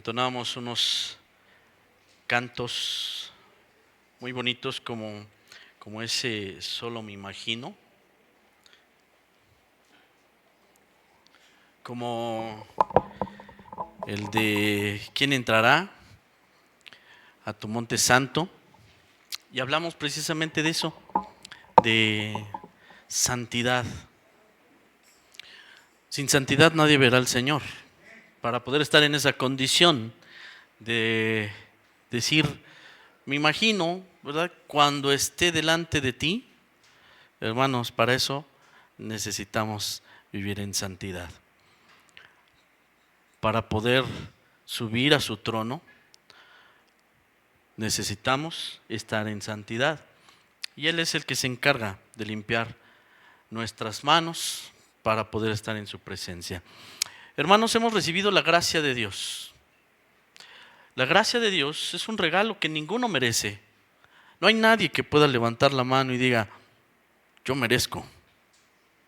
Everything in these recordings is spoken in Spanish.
entonamos unos cantos muy bonitos como ese Solo me imagino, como el de ¿Quién entrará a tu monte santo? Y hablamos precisamente de eso, de santidad. Sin santidad nadie verá al Señor. Para poder estar en esa condición de decir, me imagino, ¿verdad? Cuando esté delante de ti, hermanos, para eso necesitamos vivir en santidad. Para poder subir a su trono, necesitamos estar en santidad. Y Él es el que se encarga de limpiar nuestras manos para poder estar en su presencia. Hermanos, hemos recibido la gracia de Dios. La gracia de Dios es un regalo que ninguno merece. No hay nadie que pueda levantar la mano y diga, yo merezco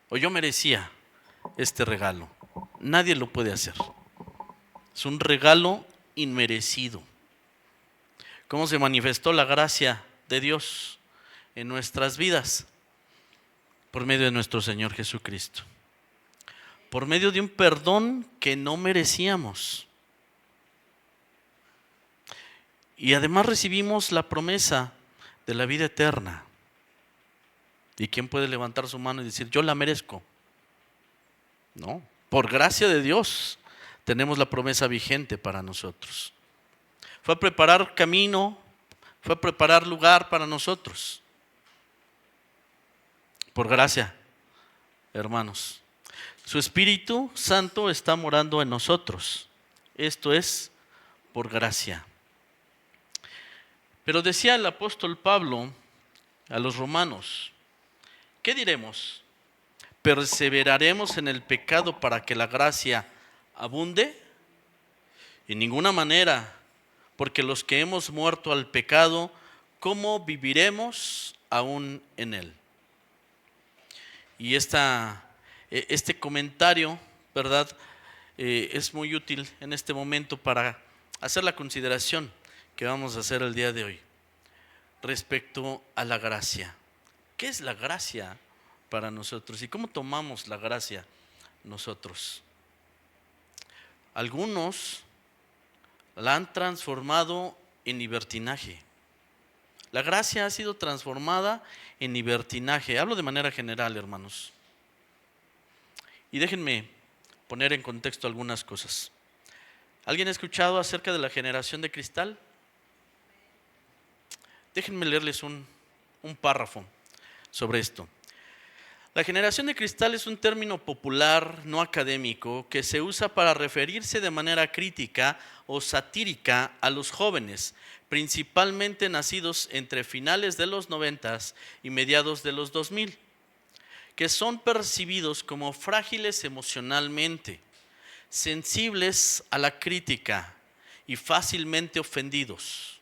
o yo merecía este regalo. Nadie lo puede hacer. Es un regalo inmerecido. ¿Cómo se manifestó la gracia de Dios en nuestras vidas? Por medio de nuestro Señor Jesucristo. Por medio de un perdón que no merecíamos. Y además recibimos la promesa de la vida eterna. ¿Y quién puede levantar su mano y decir, yo la merezco? No, por gracia de Dios tenemos la promesa vigente para nosotros. Fue a preparar camino, fue a preparar lugar para nosotros. Por gracia, hermanos. Su Espíritu Santo está morando en nosotros. Esto es por gracia. Pero decía el apóstol Pablo a los romanos, ¿qué diremos? ¿Perseveraremos en el pecado para que la gracia abunde? En ninguna manera, porque los que hemos muerto al pecado, ¿cómo viviremos aún en él? Y este comentario, ¿verdad? Es muy útil en este momento para hacer la consideración que vamos a hacer el día de hoy respecto a la gracia. ¿Qué es la gracia para nosotros y cómo tomamos la gracia nosotros? Algunos la han transformado en libertinaje. La gracia ha sido transformada en libertinaje. Hablo de manera general, hermanos. Y déjenme poner en contexto algunas cosas. ¿Alguien ha escuchado acerca de la generación de cristal? Déjenme leerles un párrafo sobre esto. La generación de cristal es un término popular, no académico, que se usa para referirse de manera crítica o satírica a los jóvenes, principalmente nacidos entre finales de los 90 y mediados de los 2000, que son percibidos como frágiles emocionalmente, sensibles a la crítica y fácilmente ofendidos.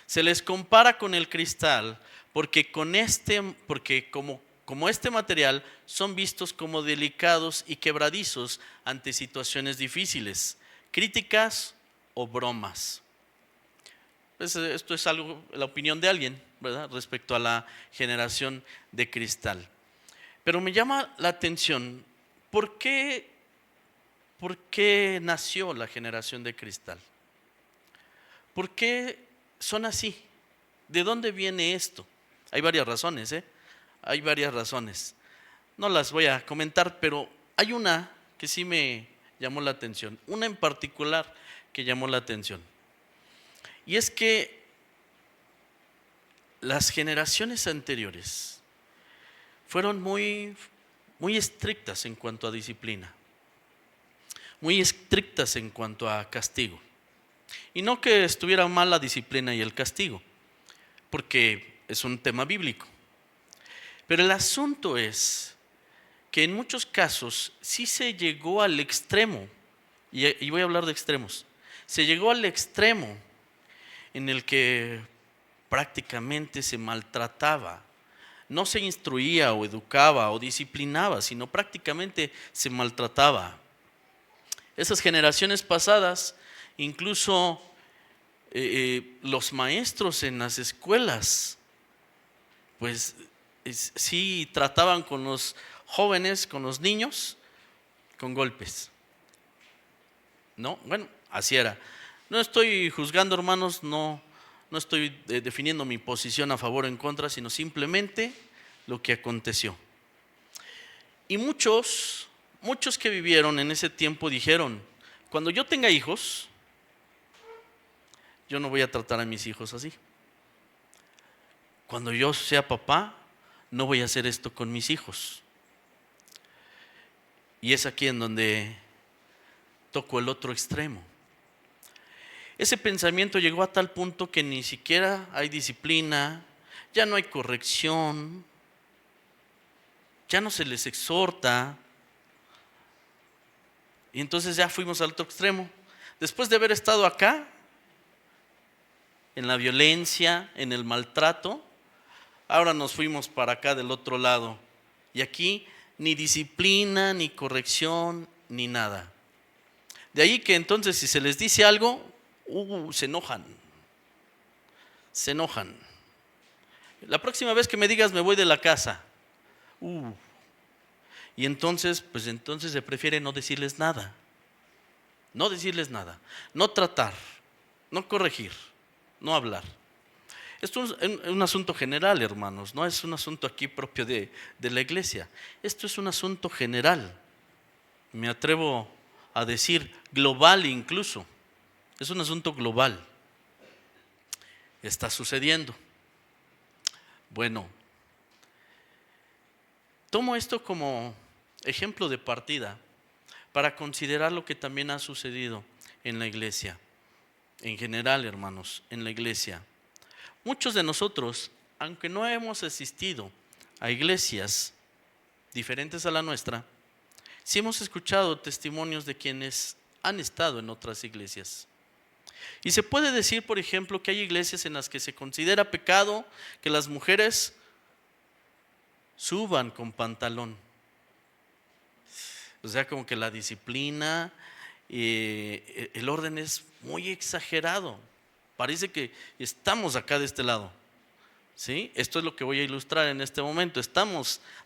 Se les compara con el cristal porque como este material son vistos como delicados y quebradizos ante situaciones difíciles, críticas o bromas. Pues esto es la opinión de alguien, ¿verdad?, respecto a la generación de cristal. Pero me llama la atención, ¿por qué nació la generación de cristal? ¿Por qué son así? ¿De dónde viene esto? Hay varias razones, Hay varias razones. No las voy a comentar, pero hay una que sí me llamó la atención. Una en particular que llamó la atención. Y es que las generaciones anteriores fueron muy estrictas en cuanto a disciplina. Muy estrictas en cuanto a castigo. Y no que estuviera mal la disciplina y el castigo, porque es un tema bíblico. Pero el asunto es que en muchos casos sí se llegó al extremo, y voy a hablar de extremos, se llegó al extremo en el que prácticamente se maltrataba, no se instruía o educaba o disciplinaba, sino prácticamente se maltrataba. Esas generaciones pasadas Incluso los maestros en las escuelas, pues sí trataban con los jóvenes, con los niños, con golpes. ¿No? Bueno, así era. No estoy juzgando, hermanos, no estoy definiendo mi posición a favor o en contra, sino simplemente lo que aconteció. Y muchos que vivieron en ese tiempo dijeron: cuando yo tenga hijos, yo no voy a tratar a mis hijos así. Cuando yo sea papá, no voy a hacer esto con mis hijos. Y es aquí en donde toco el otro extremo. Ese pensamiento llegó a tal punto que ni siquiera hay disciplina, ya no hay corrección, ya no se les exhorta. Y entonces ya fuimos al otro extremo. Después de haber estado acá, en la violencia, en el maltrato, ahora nos fuimos para acá del otro lado. Y aquí ni disciplina, ni corrección, ni nada. De ahí que entonces si se les dice algo, se enojan. Se enojan. La próxima vez que me digas me voy de la casa. Y entonces, pues entonces se prefiere no decirles nada. No decirles nada. No tratar. No corregir. No hablar. Esto es un asunto general, hermanos. No es un asunto aquí propio de la iglesia. Esto es un asunto general. Me atrevo a decir global incluso. Es un asunto global. Está sucediendo. Bueno, tomo esto como ejemplo de partida para considerar lo que también ha sucedido en la iglesia. En general, hermanos, en la iglesia. Muchos de nosotros, aunque no hemos asistido a iglesias diferentes a la nuestra, sí hemos escuchado testimonios de quienes han estado en otras iglesias. Y se puede decir, por ejemplo, que hay iglesias en las que se considera pecado que las mujeres suban con pantalón. O sea, como que la disciplina, el orden es muy exagerado. Parece que estamos acá de este lado. ¿Sí? Esto es lo que voy a ilustrar en este momento.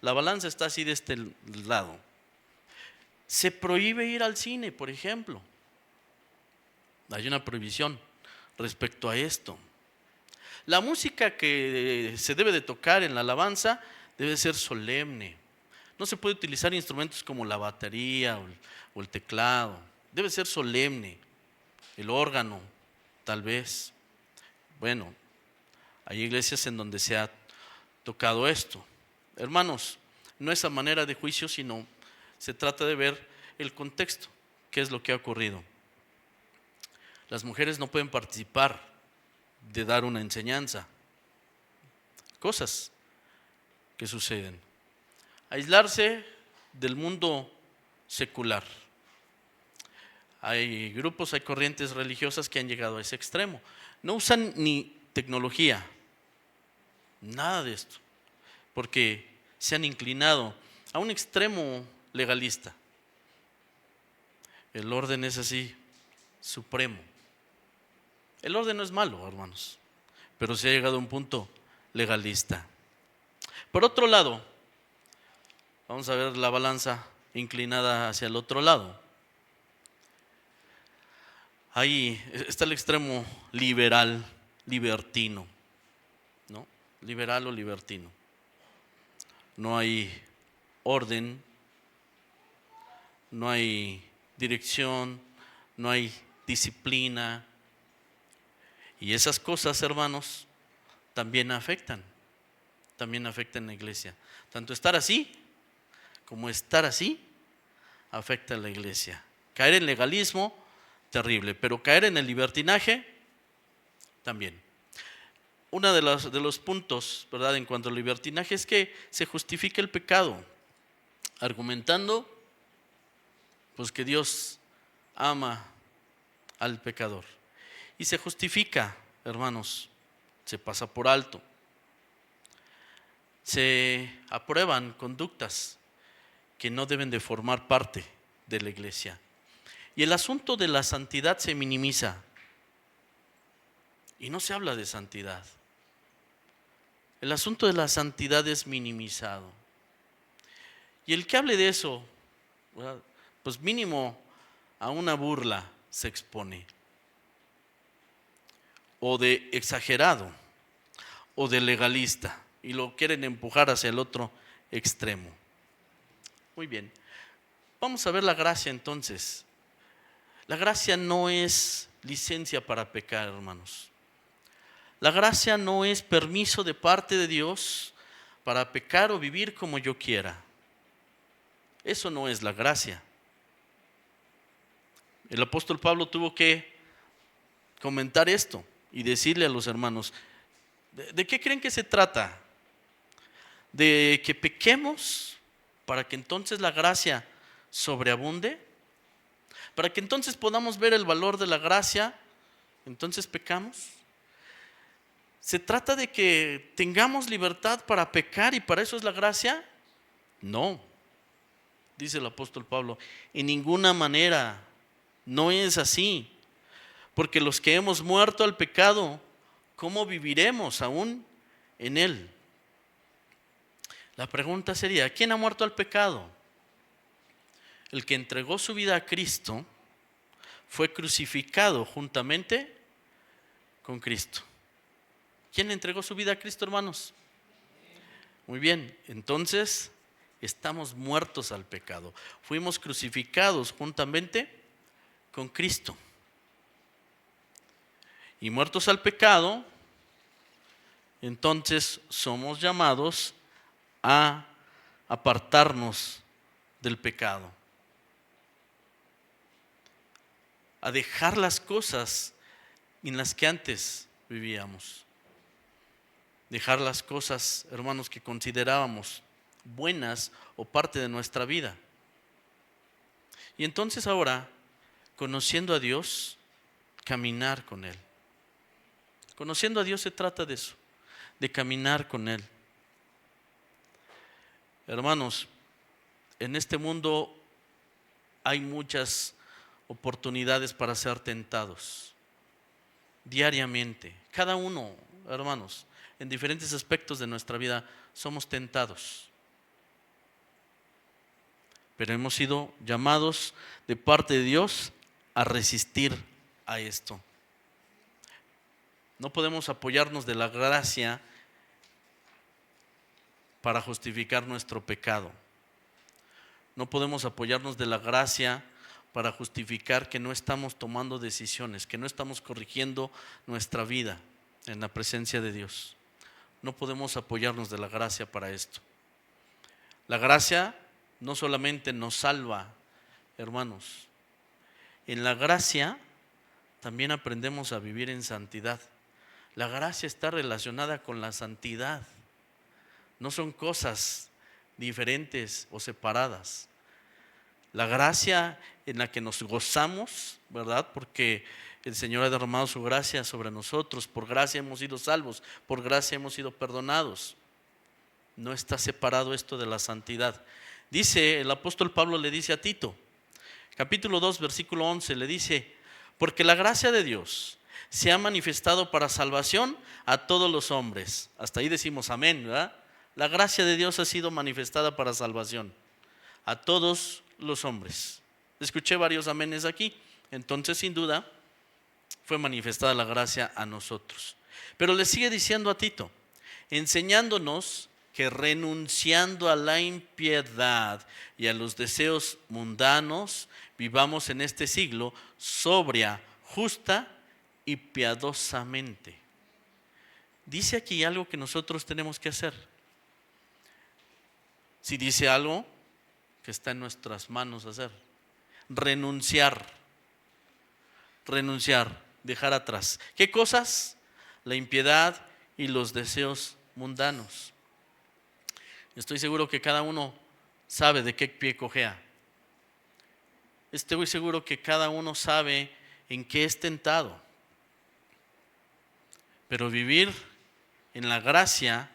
La balanza está así de este lado. Se prohíbe ir al cine, por ejemplo. Hay una prohibición respecto a esto. La música que se debe de tocar en la alabanza debe ser solemne. No se puede utilizar instrumentos como la batería o el teclado. Debe ser solemne. El órgano, tal vez. Bueno, hay iglesias en donde se ha tocado esto. Hermanos, no es a manera de juicio, sino se trata de ver el contexto. ¿Qué es lo que ha ocurrido? Las mujeres no pueden participar de dar una enseñanza. Cosas que suceden. Aislarse del mundo secular. Hay grupos, hay corrientes religiosas que han llegado a ese extremo. No usan ni tecnología, nada de esto, porque se han inclinado a un extremo legalista. El orden es así, supremo. El orden no es malo, hermanos, pero se ha llegado a un punto legalista. Por otro lado, vamos a ver la balanza inclinada hacia el otro lado. Ahí está el extremo liberal, libertino, ¿no? Liberal o libertino. No hay orden, no hay dirección, no hay disciplina. Y esas cosas, hermanos, también afectan la iglesia. Tanto estar así como estar así afecta a la iglesia. Caer en legalismo, terrible, pero caer en el libertinaje, también. Uno de los puntos, ¿verdad?, en cuanto al libertinaje es que se justifica el pecado, argumentando pues que Dios ama al pecador. Y se justifica, hermanos, se pasa por alto. Se aprueban conductas que no deben de formar parte de la iglesia. Y el asunto de la santidad se minimiza. Y no se habla de santidad. El asunto de la santidad es minimizado. Y el que hable de eso, ¿verdad?, pues mínimo a una burla se expone. O de exagerado, o de legalista. Y lo quieren empujar hacia el otro extremo. Muy bien. Vamos a ver la gracia entonces. La gracia no es licencia para pecar, hermanos. La gracia no es permiso de parte de Dios para pecar o vivir como yo quiera. Eso no es la gracia. El apóstol Pablo tuvo que comentar esto y decirle a los hermanos, ¿de qué creen que se trata? ¿De que pequemos para que entonces la gracia sobreabunde? ¿Para que entonces podamos ver el valor de la gracia? ¿Entonces pecamos? ¿Se trata de que tengamos libertad para pecar y para eso es la gracia? No, dice el apóstol Pablo, en ninguna manera. No es así. Porque los que hemos muerto al pecado, ¿cómo viviremos aún en él? La pregunta sería, ¿quién ha muerto al pecado? El que entregó su vida a Cristo fue crucificado juntamente con Cristo. ¿Quién entregó su vida a Cristo, hermanos? Muy bien, entonces estamos muertos al pecado. Fuimos crucificados juntamente con Cristo. Y muertos al pecado, entonces somos llamados a apartarnos del pecado, a dejar las cosas en las que antes vivíamos, dejar las cosas, hermanos, que considerábamos buenas o parte de nuestra vida. Y entonces ahora, conociendo a Dios, caminar con Él. Conociendo a Dios se trata de eso, de caminar con Él. Hermanos, en este mundo hay muchas oportunidades para ser tentados diariamente. Cada uno, hermanos, en diferentes aspectos de nuestra vida somos tentados. Pero hemos sido llamados de parte de Dios a resistir a esto. No podemos apoyarnos de la gracia para justificar nuestro pecado. No podemos apoyarnos de la gracia para justificar que no estamos tomando decisiones, que no estamos corrigiendo nuestra vida en la presencia de Dios. No podemos apoyarnos de la gracia para esto. La gracia no solamente nos salva, hermanos. En la gracia también aprendemos a vivir en santidad. La gracia está relacionada con la santidad. No son cosas diferentes o separadas. La gracia en la que nos gozamos, ¿verdad? Porque el Señor ha derramado su gracia sobre nosotros. Por gracia hemos sido salvos, por gracia hemos sido perdonados. No está separado esto de la santidad. Dice, el apóstol Pablo le dice a Tito, capítulo 2, versículo 11, le dice, porque la gracia de Dios se ha manifestado para salvación a todos los hombres. Hasta ahí decimos amén, ¿verdad? La gracia de Dios ha sido manifestada para salvación a todos los hombres. Escuché varios amenes aquí. Entonces, sin duda, fue manifestada la gracia a nosotros. Pero le sigue diciendo a Tito, enseñándonos que renunciando a la impiedad y a los deseos mundanos, vivamos en este siglo sobria, justa y piadosamente. Dice aquí algo que nosotros tenemos que hacer. Si dice algo que está en nuestras manos hacer, renunciar, dejar atrás. ¿Qué cosas? La impiedad y los deseos mundanos. Estoy seguro que cada uno sabe de qué pie cojea. Estoy seguro que cada uno sabe en qué es tentado. Pero vivir en la gracia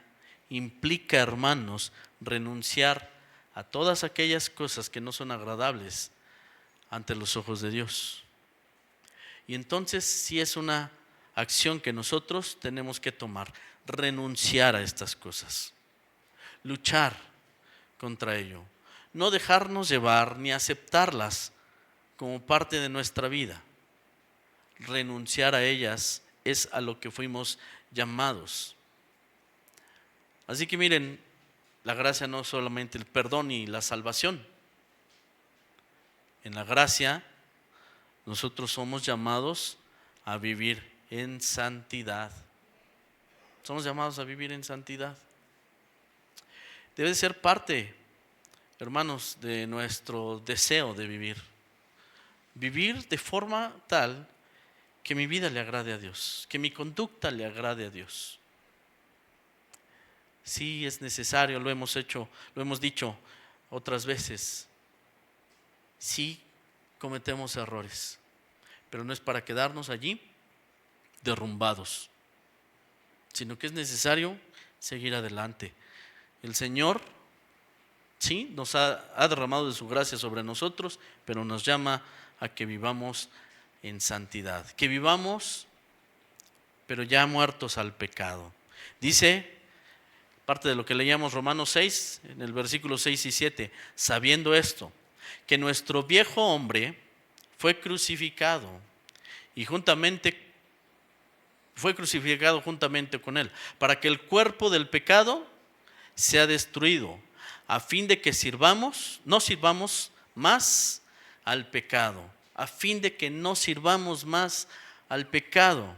implica, hermanos, renunciar a todas aquellas cosas que no son agradables ante los ojos de Dios. Y entonces sí es una acción que nosotros tenemos que tomar, renunciar a estas cosas, luchar contra ello, no dejarnos llevar ni aceptarlas como parte de nuestra vida. Renunciar a ellas es a lo que fuimos llamados. Así que miren, la gracia no es solamente el perdón y la salvación. En la gracia nosotros somos llamados a vivir en santidad. Somos llamados a vivir en santidad. Debe ser parte, hermanos, de nuestro deseo de vivir. Vivir de forma tal que mi vida le agrade a Dios, que mi conducta le agrade a Dios. Sí es necesario, lo hemos dicho otras veces. Sí cometemos errores, pero no es para quedarnos allí derrumbados, sino que es necesario seguir adelante. El Señor, sí, nos ha derramado de su gracia sobre nosotros, pero nos llama a que vivamos en santidad, que vivamos, pero ya muertos al pecado. Dice, parte de lo que leíamos Romanos 6, en el versículo 6 y 7, sabiendo esto, que nuestro viejo hombre fue crucificado juntamente con él, para que el cuerpo del pecado sea destruido, a fin de que no sirvamos más al pecado, a fin de que no sirvamos más al pecado.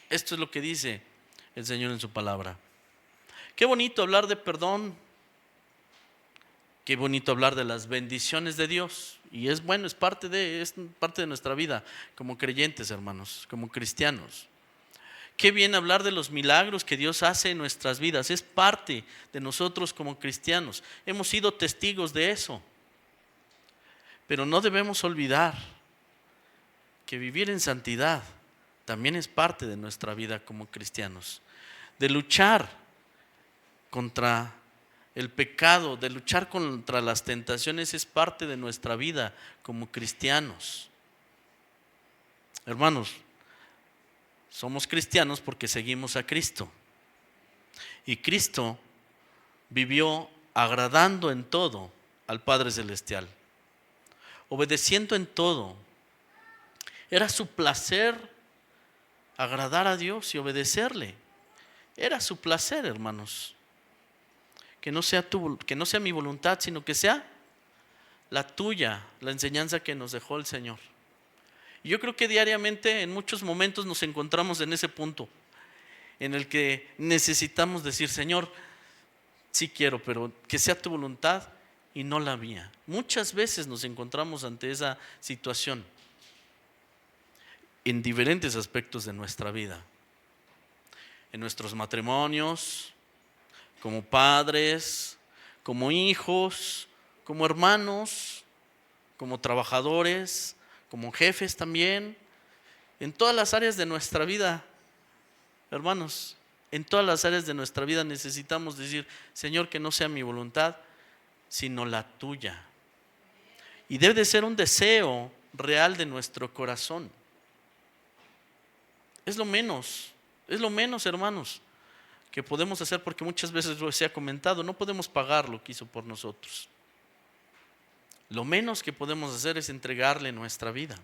Esto es lo que dice el Señor en su palabra. Qué bonito hablar de perdón, qué bonito hablar de las bendiciones de Dios. Y es bueno, es parte de nuestra vida como creyentes, hermanos, como cristianos. Qué bien hablar de los milagros que Dios hace en nuestras vidas. Es parte de nosotros como cristianos. Hemos sido testigos de eso. Pero no debemos olvidar que vivir en santidad también es parte de nuestra vida como cristianos. De luchar contra el pecado, de luchar contra las tentaciones es parte de nuestra vida como cristianos. Hermanos, somos cristianos porque seguimos a Cristo. Y Cristo vivió agradando en todo al Padre Celestial, obedeciendo en todo. Era su placer agradar a Dios y obedecerle. Era su placer, hermanos. Que no sea mi voluntad, sino que sea la tuya, la enseñanza que nos dejó el Señor. Y yo creo que diariamente, en muchos momentos, nos encontramos en ese punto, en el que necesitamos decir, Señor, sí quiero, pero que sea tu voluntad y no la mía. Muchas veces nos encontramos ante esa situación en diferentes aspectos de nuestra vida. En nuestros matrimonios, como padres, como hijos, como hermanos, como trabajadores, como jefes también, en todas las áreas de nuestra vida, hermanos, en todas las áreas de nuestra vida necesitamos decir, Señor, que no sea mi voluntad, sino la tuya. Y debe de ser un deseo real de nuestro corazón. Es lo menos, hermanos, que podemos hacer, porque muchas veces lo se ha comentado, no podemos pagar lo que hizo por nosotros. Lo menos que podemos hacer es entregarle nuestra vida.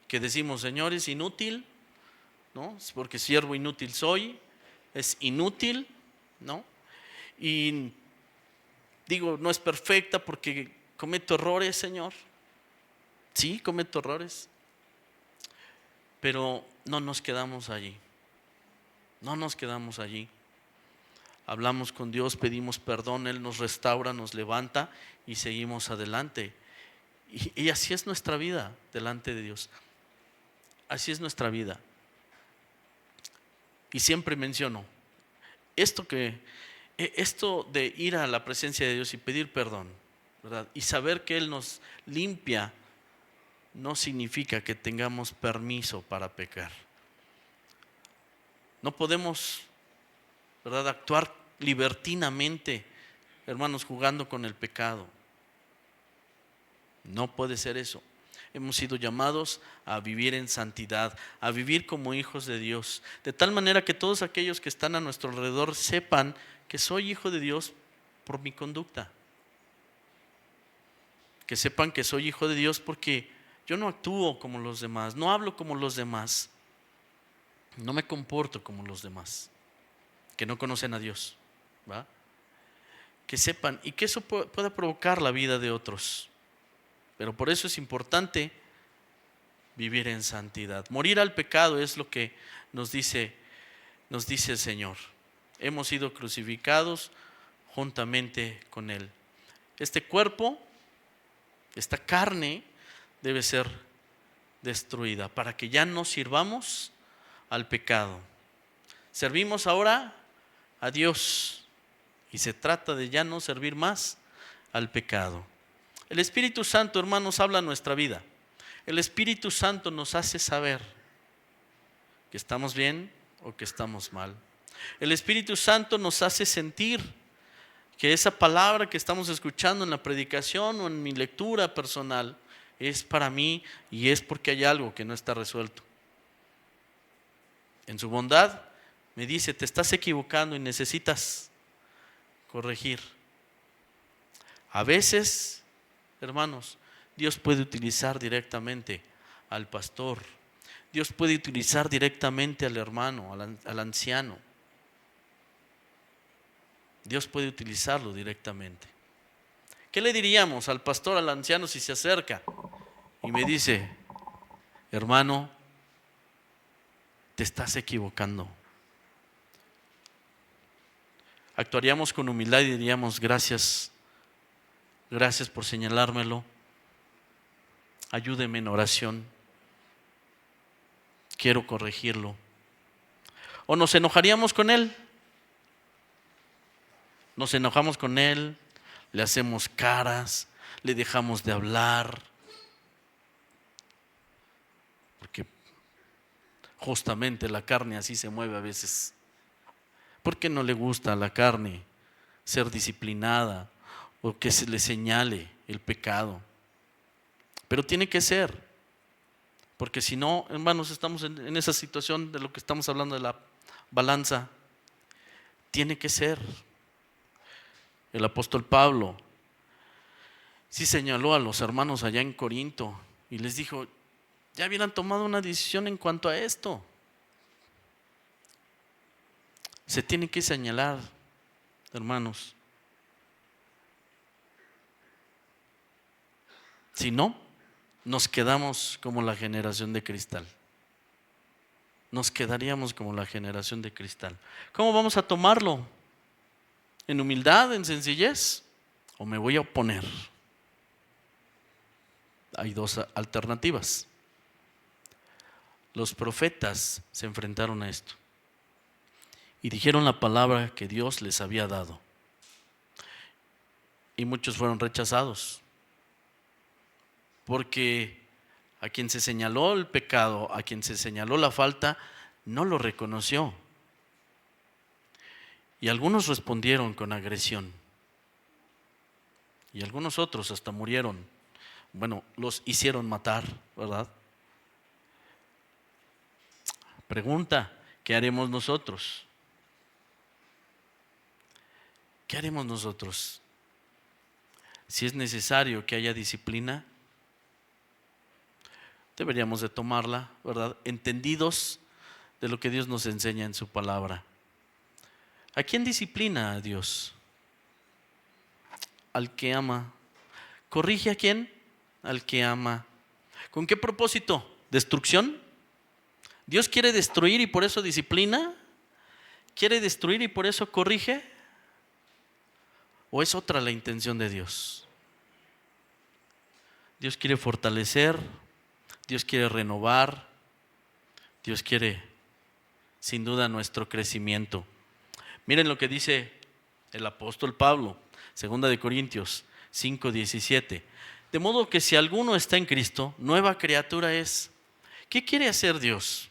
Que decimos, Señor, es inútil, ¿no? Porque siervo inútil soy, es inútil, ¿no? Y digo, no es perfecta porque cometo errores, Señor. Sí, cometo errores. Pero no nos quedamos allí. No nos quedamos allí. Hablamos con Dios, pedimos perdón, Él nos restaura, nos levanta y seguimos adelante. Y así es nuestra vida delante de Dios. Así es nuestra vida. Y siempre menciono, esto de ir a la presencia de Dios y pedir perdón, ¿verdad? Y saber que Él nos limpia, no significa que tengamos permiso para pecar. No podemos, ¿verdad?, actuar libertinamente, hermanos, jugando con el pecado. No puede ser eso. Hemos sido llamados a vivir en santidad, a vivir como hijos de Dios, de tal manera que todos aquellos que están a nuestro alrededor sepan que soy hijo de Dios por mi conducta. Que sepan que soy hijo de Dios porque yo no actúo como los demás, no hablo como los demás, no me comporto como los demás, que no conocen a Dios, ¿va? Que sepan y que eso pueda provocar la vida de otros. Pero por eso es importante vivir en santidad. Morir al pecado es lo que nos dice el Señor. Hemos sido crucificados juntamente con Él. Este cuerpo, esta carne, debe ser destruida para que ya no sirvamos al pecado. Servimos ahora a Dios y se trata de ya no servir más al pecado. El Espíritu Santo, hermanos, habla nuestra vida. El Espíritu Santo nos hace saber que estamos bien o que estamos mal. El Espíritu Santo nos hace sentir que esa palabra que estamos escuchando en la predicación o en mi lectura personal es para mí y es porque hay algo que no está resuelto. En su bondad me dice, te estás equivocando y necesitas corregir. A veces, hermanos, Dios puede utilizar directamente al pastor. Dios puede utilizar directamente al hermano, al anciano. Dios puede utilizarlo directamente. ¿Qué le diríamos al pastor, al anciano, si se acerca y me dice, hermano, te estás equivocando? Actuaríamos con humildad y diríamos, gracias por señalármelo, ayúdeme en oración, quiero corregirlo. O nos enojaríamos con él. Nos enojamos con él, le hacemos caras, le dejamos de hablar, porque justamente la carne así se mueve a veces. ¿Por qué no le gusta a la carne ser disciplinada o que se le señale el pecado? Pero tiene que ser, porque si no, hermanos, estamos en esa situación de lo que estamos hablando de la balanza. Tiene que ser. El apóstol Pablo sí señaló a los hermanos allá en Corinto y les dijo, ya hubieran tomado una decisión en cuanto a esto. Se tiene que señalar, hermanos. Si no, nos quedamos como la generación de cristal. Nos quedaríamos como la generación de cristal. ¿Cómo vamos a tomarlo? ¿En humildad, en sencillez? ¿O me voy a oponer? Hay dos alternativas. Los profetas se enfrentaron a esto y dijeron la palabra que Dios les había dado. Y muchos fueron rechazados, porque a quien se señaló el pecado, a quien se señaló la falta, no lo reconoció. Y algunos respondieron con agresión. Y algunos otros hasta murieron. Bueno, los hicieron matar, ¿verdad? Pregunta, ¿qué haremos nosotros? ¿Qué haremos nosotros? Si es necesario que haya disciplina, deberíamos de tomarla, ¿verdad? Entendidos de lo que Dios nos enseña en su palabra. ¿A quién disciplina a Dios? Al que ama. ¿Corrige a quién? Al que ama. ¿Con qué propósito? ¿Destrucción? ¿Dios quiere destruir y por eso disciplina? ¿Quiere destruir y por eso corrige? ¿O es otra la intención de Dios? Dios quiere fortalecer, Dios quiere renovar, Dios quiere sin duda nuestro crecimiento. Miren lo que dice el apóstol Pablo, 2 de Corintios 5:17. De modo que si alguno está en Cristo, nueva criatura es. ¿Qué quiere hacer Dios?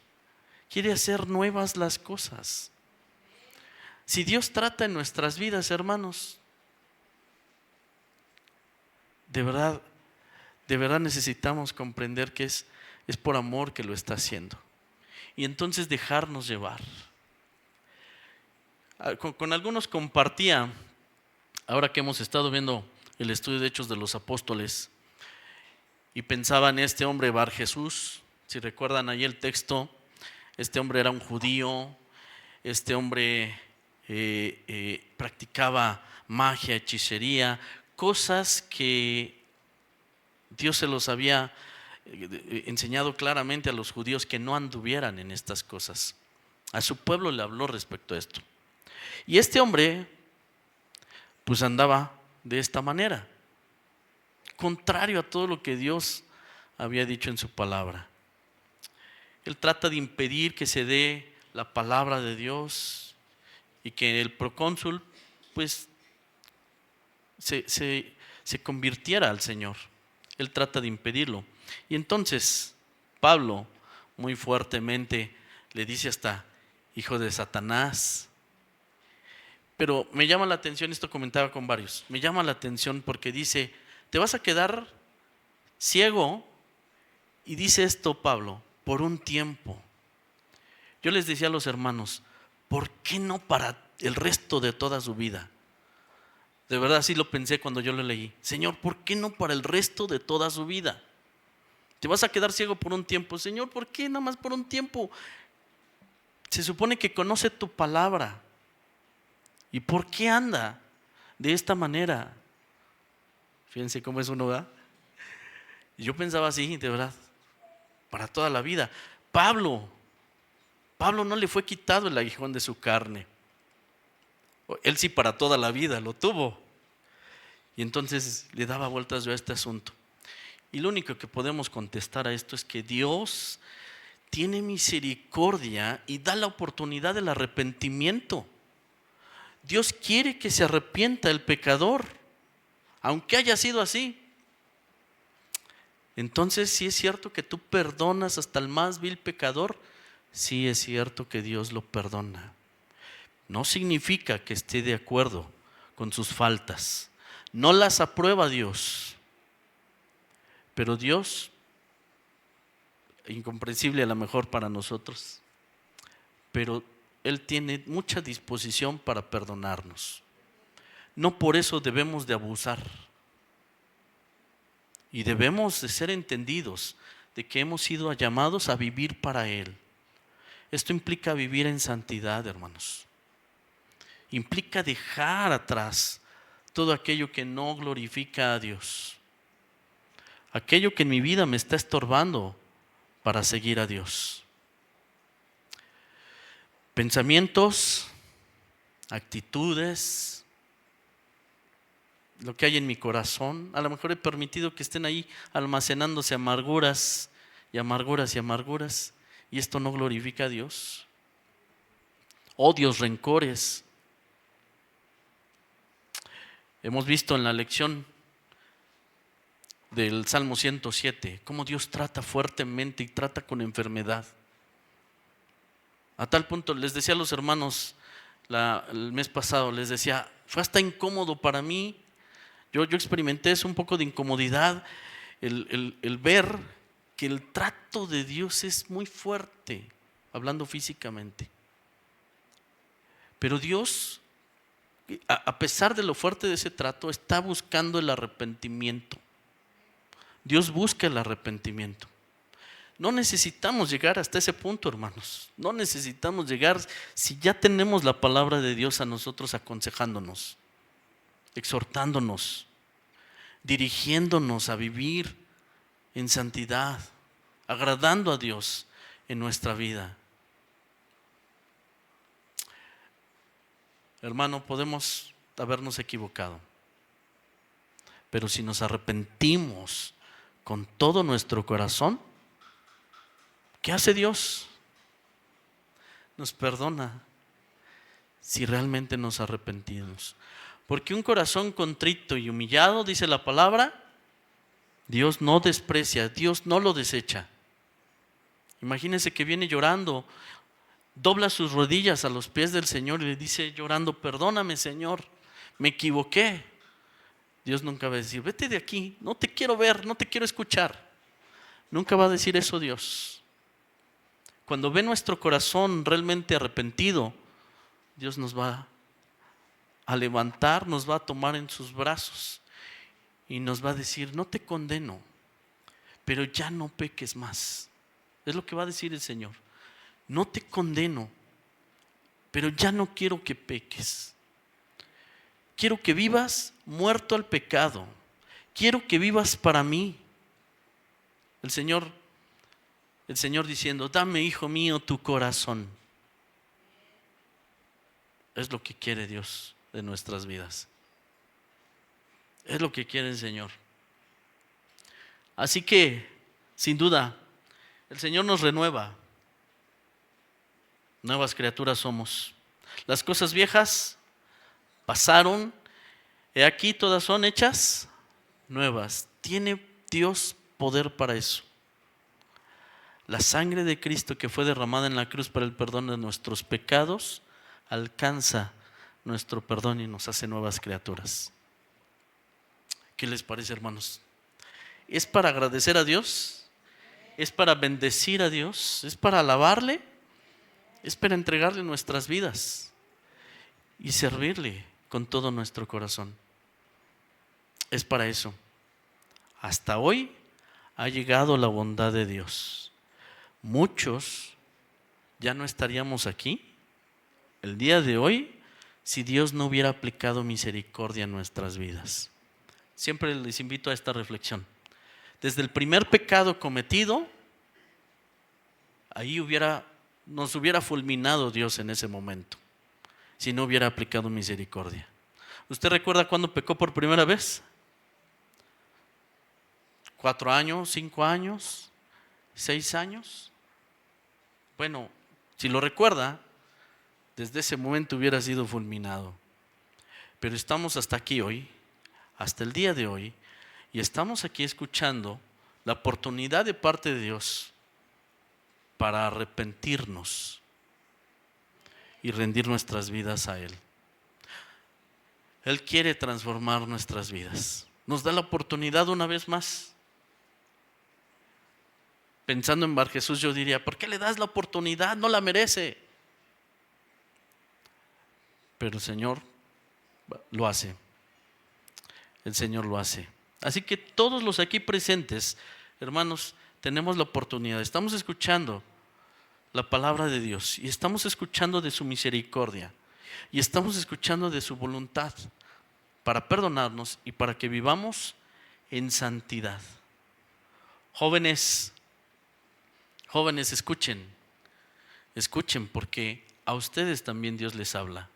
Quiere hacer nuevas las cosas. Si Dios trata en nuestras vidas, hermanos, de verdad, de verdad necesitamos comprender que es por amor que lo está haciendo. Y entonces dejarnos llevar. Con algunos compartía, ahora que hemos estado viendo el estudio de Hechos de los Apóstoles, y pensaba en este hombre Bar Jesús. Si recuerdan ahí el texto, este hombre era un judío, este hombre practicaba magia, hechicería, cosas que Dios se los había enseñado claramente a los judíos que no anduvieran en estas cosas. A su pueblo le habló respecto a esto. Y este hombre pues andaba de esta manera, contrario a todo lo que Dios había dicho en su palabra. Él trata de impedir que se dé la palabra de Dios y que el procónsul pues se convirtiera al Señor. Él trata de impedirlo. Y entonces Pablo muy fuertemente le dice hasta hijo de Satanás. Pero me llama la atención, esto comentaba con varios, me llama la atención porque dice, te vas a quedar ciego, y dice esto Pablo, por un tiempo. Yo les decía a los hermanos, ¿por qué no para el resto de toda su vida? De verdad así lo pensé cuando yo lo leí. Señor, ¿por qué no para el resto de toda su vida? Te vas a quedar ciego por un tiempo. Señor, ¿por qué nada más por un tiempo? Se supone que conoce tu palabra. ¿Y por qué anda de esta manera? Fíjense cómo es uno, ¿verdad? Yo pensaba así, de verdad, para toda la vida. Pablo no le fue quitado el aguijón de su carne. Él sí para toda la vida lo tuvo. Y entonces le daba vueltas yo a este asunto. Y lo único que podemos contestar a esto es que Dios tiene misericordia y da la oportunidad del arrepentimiento. Dios quiere que se arrepienta el pecador, aunque haya sido así. Entonces, ¿sí es cierto que tú perdonas hasta el más vil pecador? Sí es cierto que Dios lo perdona. No significa que esté de acuerdo con sus faltas. No las aprueba Dios. Pero Dios, incomprensible a lo mejor para nosotros, pero Él tiene mucha disposición para perdonarnos. No por eso debemos de abusar. Y debemos de ser entendidos de que hemos sido llamados a vivir para Él. Esto implica vivir en santidad, hermanos. Implica dejar atrás todo aquello que no glorifica a Dios. Aquello que en mi vida me está estorbando para seguir a Dios. Pensamientos, actitudes, lo que hay en mi corazón. A lo mejor he permitido que estén ahí almacenándose amarguras y amarguras y amarguras, y esto no glorifica a Dios. Odios, rencores. Hemos visto en la lección del Salmo 107 cómo Dios trata fuertemente y trata con enfermedad. A tal punto, les decía a los hermanos el mes pasado, les decía, fue hasta incómodo para mí. Yo experimenté un poco de incomodidad, el ver que el trato de Dios es muy fuerte, hablando físicamente. Pero Dios, a pesar de lo fuerte de ese trato, está buscando el arrepentimiento. Dios busca el arrepentimiento. No necesitamos llegar hasta ese punto, hermanos. No necesitamos llegar si ya tenemos la palabra de Dios a nosotros aconsejándonos, exhortándonos, dirigiéndonos a vivir en santidad, agradando a Dios en nuestra vida. Hermano, podemos habernos equivocado, pero si nos arrepentimos con todo nuestro corazón, ¿qué hace Dios? Nos perdona si realmente nos arrepentimos. Porque un corazón contrito y humillado, dice la palabra, Dios no desprecia, Dios no lo desecha. Imagínense que viene llorando, dobla sus rodillas a los pies del Señor y le dice llorando, perdóname Señor, me equivoqué. Dios nunca va a decir, vete de aquí, no te quiero ver, no te quiero escuchar. Nunca va a decir eso Dios. Cuando ve nuestro corazón realmente arrepentido, Dios nos va a levantar, nos va a tomar en sus brazos y nos va a decir, no te condeno, pero ya no peques más. Es lo que va a decir el Señor. No te condeno, pero ya no quiero que peques. Quiero que vivas muerto al pecado. Quiero que vivas para mí. El Señor diciendo, dame, hijo mío, tu corazón. Es lo que quiere Dios de nuestras vidas. Es lo que quiere el Señor. Así que, sin duda, el Señor nos renueva. Nuevas criaturas somos. Las cosas viejas pasaron, he aquí todas son hechas nuevas. Tiene Dios poder para eso. La sangre de Cristo que fue derramada en la cruz para el perdón de nuestros pecados alcanza nuestro perdón y nos hace nuevas criaturas. ¿Qué les parece, hermanos? ¿Es para agradecer a Dios? ¿Es para bendecir a Dios? ¿Es para alabarle? Es para entregarle nuestras vidas y servirle con todo nuestro corazón. Es para eso. Hasta hoy ha llegado la bondad de Dios. Muchos ya no estaríamos aquí el día de hoy si Dios no hubiera aplicado misericordia en nuestras vidas. Siempre les invito a esta reflexión. Desde el primer pecado cometido, ahí nos hubiera fulminado Dios en ese momento, si no hubiera aplicado misericordia. ¿Usted recuerda cuándo pecó por primera vez? 4 años, 5 años, 6 años. Bueno, si lo recuerda, desde ese momento hubiera sido fulminado. Pero estamos hasta aquí hoy, hasta el día de hoy, y estamos aquí escuchando la oportunidad de parte de Dios para arrepentirnos y rendir nuestras vidas a Él. Él quiere transformar nuestras vidas. Nos da la oportunidad una vez más. Pensando en Bar Jesús, yo diría, ¿por qué le das la oportunidad? No la merece. Pero el Señor lo hace. El Señor lo hace. Así que todos los aquí presentes, hermanos, tenemos la oportunidad. Estamos escuchando la palabra de Dios y estamos escuchando de su misericordia y estamos escuchando de su voluntad para perdonarnos y para que vivamos en santidad. Jóvenes, escuchen porque a ustedes también Dios les habla.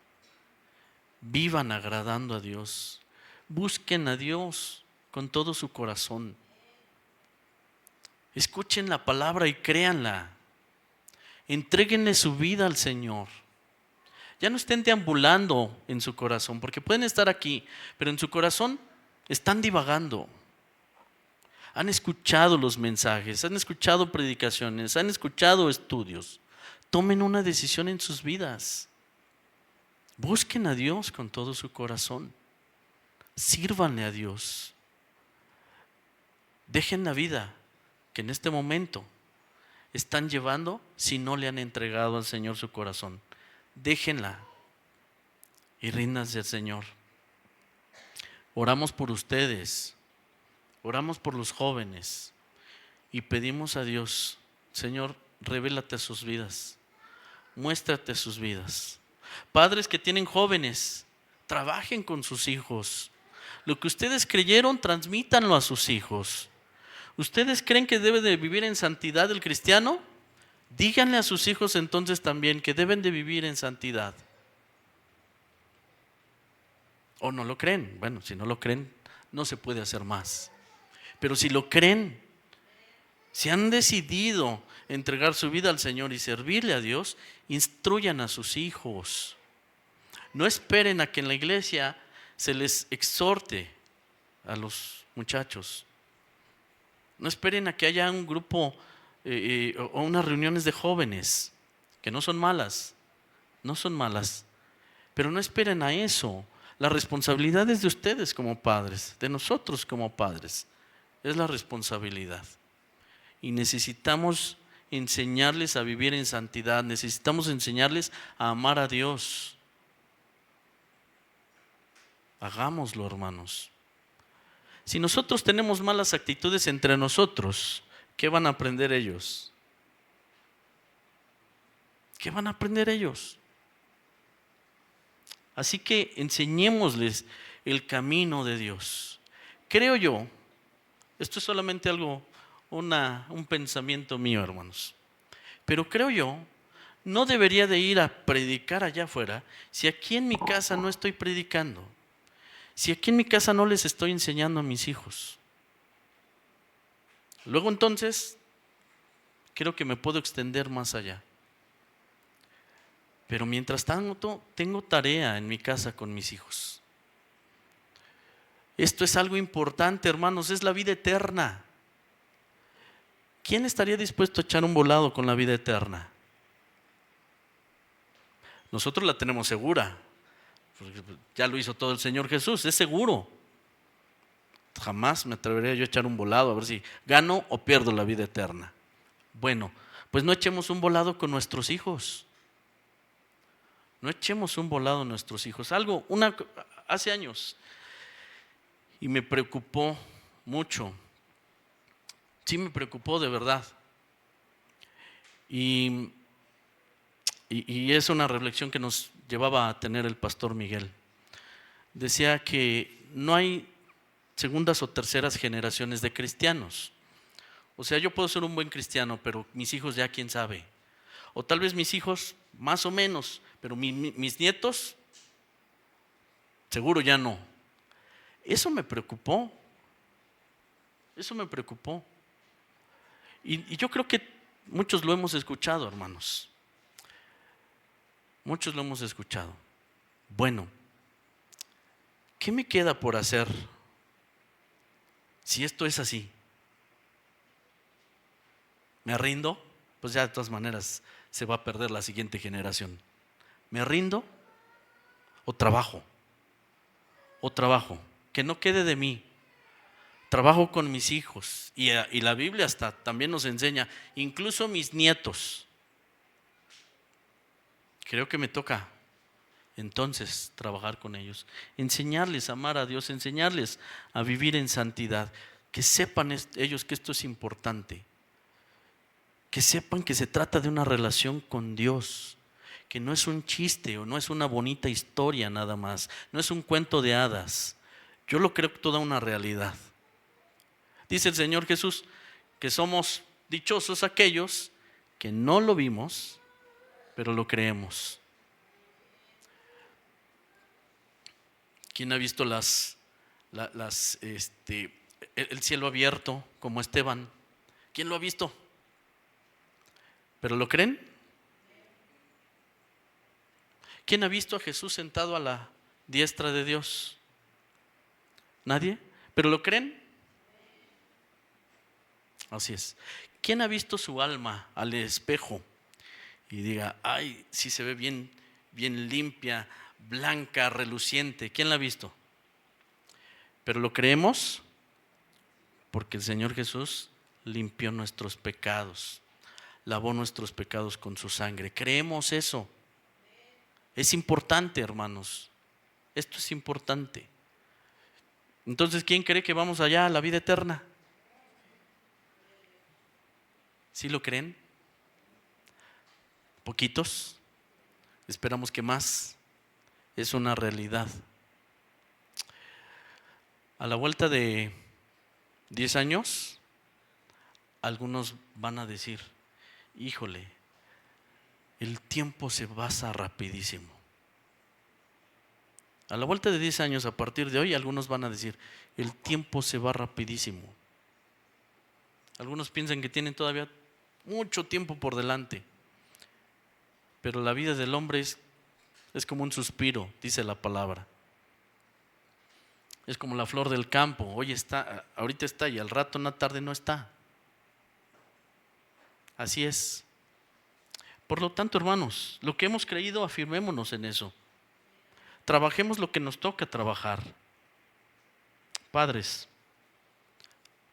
Vivan agradando a Dios, busquen a Dios con todo su corazón. Escuchen la palabra y créanla. Entréguenle su vida al Señor. Ya no estén deambulando en su corazón, porque pueden estar aquí, pero en su corazón están divagando. Han escuchado los mensajes, han escuchado predicaciones, han escuchado estudios. Tomen una decisión en sus vidas. Busquen a Dios con todo su corazón. Sírvanle a Dios. Dejen la vida que en este momento están llevando si no le han entregado al Señor su corazón. Déjenla y ríndanse al Señor. Oramos por ustedes, oramos por los jóvenes y pedimos a Dios, Señor, revélate a sus vidas, muéstrate a sus vidas. Padres que tienen jóvenes, trabajen con sus hijos. Lo que ustedes creyeron, transmítanlo a sus hijos. ¿Ustedes creen que debe de vivir en santidad el cristiano? Díganle a sus hijos entonces también que deben de vivir en santidad. ¿O no lo creen? Bueno, si no lo creen, no se puede hacer más. Pero si lo creen, si han decidido entregar su vida al Señor y servirle a Dios, instruyan a sus hijos. No esperen a que en la iglesia se les exhorte a los muchachos. No esperen a que haya un grupo o unas reuniones de jóvenes, que no son malas, pero no esperen a eso. La responsabilidad es de ustedes como padres, de nosotros como padres. Es la responsabilidad. Y necesitamos enseñarles a vivir en santidad, necesitamos enseñarles a amar a Dios. Hagámoslo, hermanos. Si nosotros tenemos malas actitudes entre nosotros, ¿qué van a aprender ellos? ¿Qué van a aprender ellos? Así que enseñémosles el camino de Dios. Creo yo, esto es solamente algo, un pensamiento mío, hermanos, pero creo yo, no debería de ir a predicar allá afuera si aquí en mi casa no estoy predicando, si aquí en mi casa no les estoy enseñando a mis hijos. Luego entonces, creo que me puedo extender más allá. Pero mientras tanto, tengo tarea en mi casa con mis hijos. Esto es algo importante, hermanos, es la vida eterna. ¿Quién estaría dispuesto a echar un volado con la vida eterna? Nosotros la tenemos segura, porque ya lo hizo todo el Señor Jesús, es seguro. Jamás me atrevería yo a echar un volado a ver si gano o pierdo la vida eterna. Bueno, pues no echemos un volado con nuestros hijos. No echemos un volado a nuestros hijos. Hace años, y me preocupó mucho. Sí me preocupó de verdad. Y es una reflexión que nos llevaba a tener el pastor Miguel. Decía que no hay segundas o terceras generaciones de cristianos. O sea, yo puedo ser un buen cristiano, pero mis hijos ya quién sabe. O tal vez mis hijos más o menos, pero mis nietos seguro ya no. Eso me preocupó. Eso me preocupó. Y yo creo que muchos lo hemos escuchado, hermanos. Muchos lo hemos escuchado. Bueno, ¿qué me queda por hacer si esto es así? ¿Me rindo? Pues ya de todas maneras se va a perder la siguiente generación. ¿Me rindo o trabajo? O trabajo, que no quede de mí. Trabajo con mis hijos y la Biblia hasta también nos enseña, incluso mis nietos. Creo que me toca entonces trabajar con ellos, enseñarles a amar a Dios, enseñarles a vivir en santidad, que sepan ellos que esto es importante, que sepan que se trata de una relación con Dios, que no es un chiste o no es una bonita historia nada más, no es un cuento de hadas. Yo lo creo toda una realidad. Dice el Señor Jesús que somos dichosos aquellos que no lo vimos, pero lo creemos. ¿Quién ha visto el cielo abierto como Esteban? ¿Quién lo ha visto? ¿Pero lo creen? ¿Quién ha visto a Jesús sentado a la diestra de Dios? ¿Nadie? ¿Pero lo creen? Así es. ¿Quién ha visto su alma al espejo y diga, ay, sí se ve bien, bien limpia, blanca, reluciente? ¿Quién la ha visto? Pero lo creemos porque el Señor Jesús limpió nuestros pecados, lavó nuestros pecados con su sangre. Creemos eso. Es importante, hermanos. Esto es importante. Entonces, ¿quién cree que vamos allá a la vida eterna? ¿Sí lo creen? ¿Poquitos? Esperamos que más. Es una realidad. A la vuelta de 10 años, algunos van a decir, híjole, el tiempo se pasa rapidísimo. A la vuelta de 10 años, a partir de hoy, algunos van a decir, el tiempo se va rapidísimo. Algunos piensan que tienen todavía mucho tiempo por delante, pero la vida del hombre es como un suspiro, dice la palabra. Es como la flor del campo, hoy está, ahorita está y al rato, en la tarde no está. Así es. Por lo tanto, hermanos, lo que hemos creído, afirmémonos en eso. Trabajemos lo que nos toca trabajar. Padres,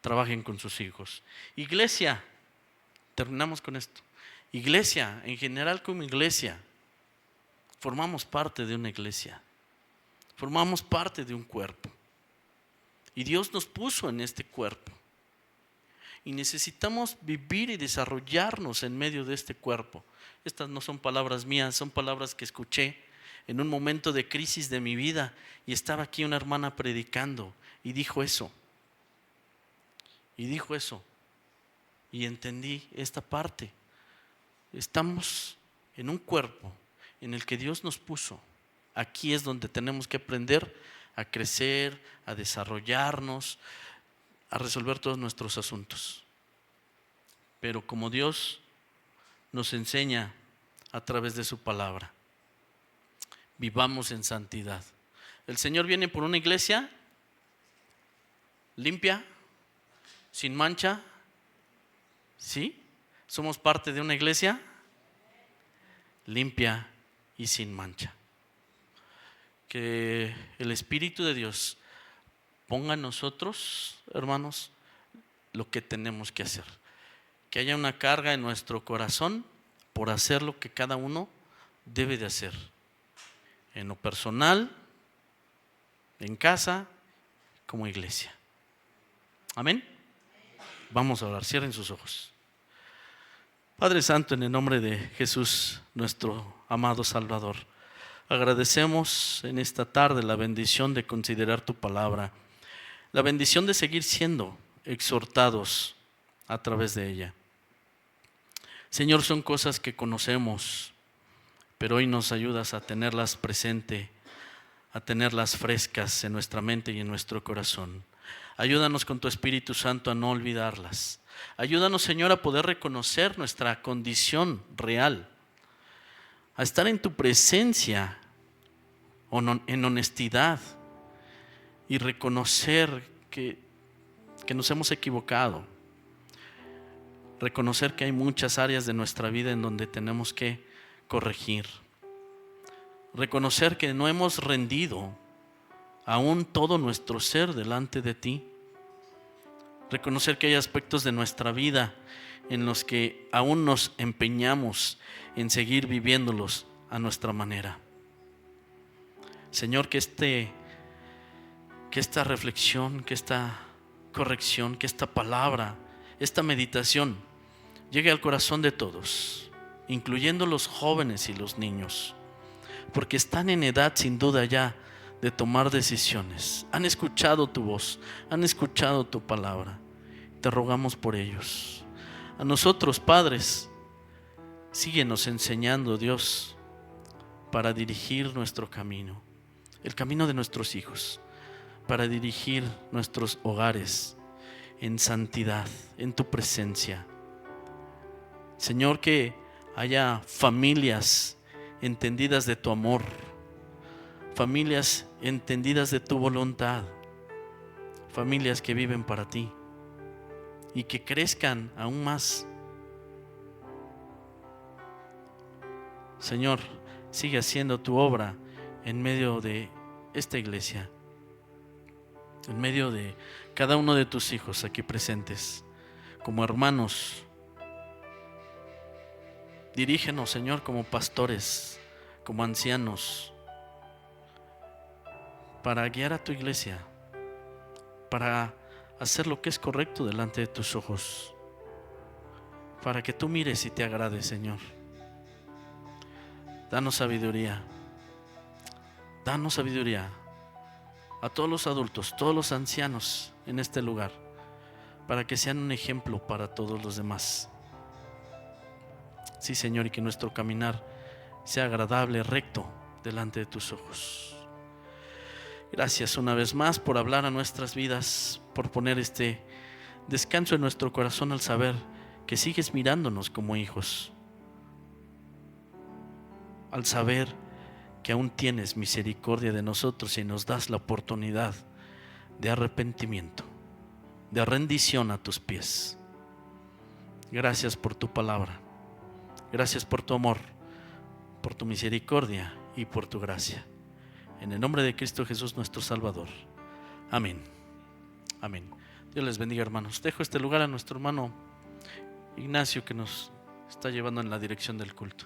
trabajen con sus hijos. Iglesia, terminamos con esto. Iglesia, en general como iglesia, formamos parte de una iglesia. Formamos parte de un cuerpo. Y Dios nos puso en este cuerpo. Y necesitamos vivir y desarrollarnos en medio de este cuerpo. Estas no son palabras mías, son palabras que escuché en un momento de crisis de mi vida. Y estaba aquí una hermana predicando y dijo eso. Y entendí esta parte. Estamos en un cuerpo en el que Dios nos puso. Aquí es donde tenemos que aprender a crecer, a desarrollarnos, a resolver todos nuestros asuntos. Pero como Dios nos enseña a través de su palabra, vivamos en santidad. El Señor viene por una iglesia limpia, sin mancha. ¿Sí? Somos parte de una iglesia limpia y sin mancha. Que el Espíritu de Dios ponga en nosotros, hermanos, lo que tenemos que hacer. Que haya una carga en nuestro corazón por hacer lo que cada uno debe de hacer. En lo personal, en casa, como iglesia. Amén. Vamos a orar, cierren sus ojos. Padre Santo, en el nombre de Jesús, nuestro amado Salvador, agradecemos en esta tarde la bendición de considerar tu palabra, la bendición de seguir siendo exhortados a través de ella. Señor, son cosas que conocemos, pero hoy nos ayudas a tenerlas presente, a tenerlas frescas en nuestra mente y en nuestro corazón. Ayúdanos con tu Espíritu Santo a no olvidarlas. Ayúdanos, Señor, a poder reconocer nuestra condición real, a estar en tu presencia en honestidad y reconocer que nos hemos equivocado. Reconocer que hay muchas áreas de nuestra vida en donde tenemos que corregir. Reconocer que no hemos rendido aún todo nuestro ser delante de ti. Reconocer que hay aspectos de nuestra vida en los que aún nos empeñamos en seguir viviéndolos a nuestra manera. Señor, que esta reflexión, que esta corrección, que esta palabra, esta meditación llegue al corazón de todos, incluyendo los jóvenes y los niños, porque están en edad sin duda ya de tomar decisiones. Han escuchado tu voz, han escuchado tu palabra. Te rogamos por ellos. A nosotros, padres, síguenos enseñando, Dios, para dirigir nuestro camino, el camino de nuestros hijos, para dirigir nuestros hogares en santidad, en tu presencia. Señor, que haya familias entendidas de tu amor, familias entendidas de tu voluntad, familias que viven para ti y que crezcan aún más. Señor, sigue haciendo tu obra en medio de esta iglesia, en medio de cada uno de tus hijos aquí presentes, como hermanos. Dirígenos, Señor, como pastores, como ancianos, para guiar a tu iglesia, para hacer lo que es correcto delante de tus ojos, para que tú mires y te agrade, Señor. Danos sabiduría a todos los adultos, todos los ancianos en este lugar, para que sean un ejemplo para todos los demás. Sí, Señor, y que nuestro caminar sea agradable, recto, delante de tus ojos. Gracias una vez más por hablar a nuestras vidas, por poner este descanso en nuestro corazón al saber que sigues mirándonos como hijos, al saber que aún tienes misericordia de nosotros y nos das la oportunidad de arrepentimiento, de rendición a tus pies. Gracias por tu palabra. Gracias por tu amor, por tu misericordia y por tu gracia. En el nombre de Cristo Jesús, nuestro Salvador. Amén. Amén. Dios les bendiga, hermanos. Dejo este lugar a nuestro hermano Ignacio, que nos está llevando en la dirección del culto.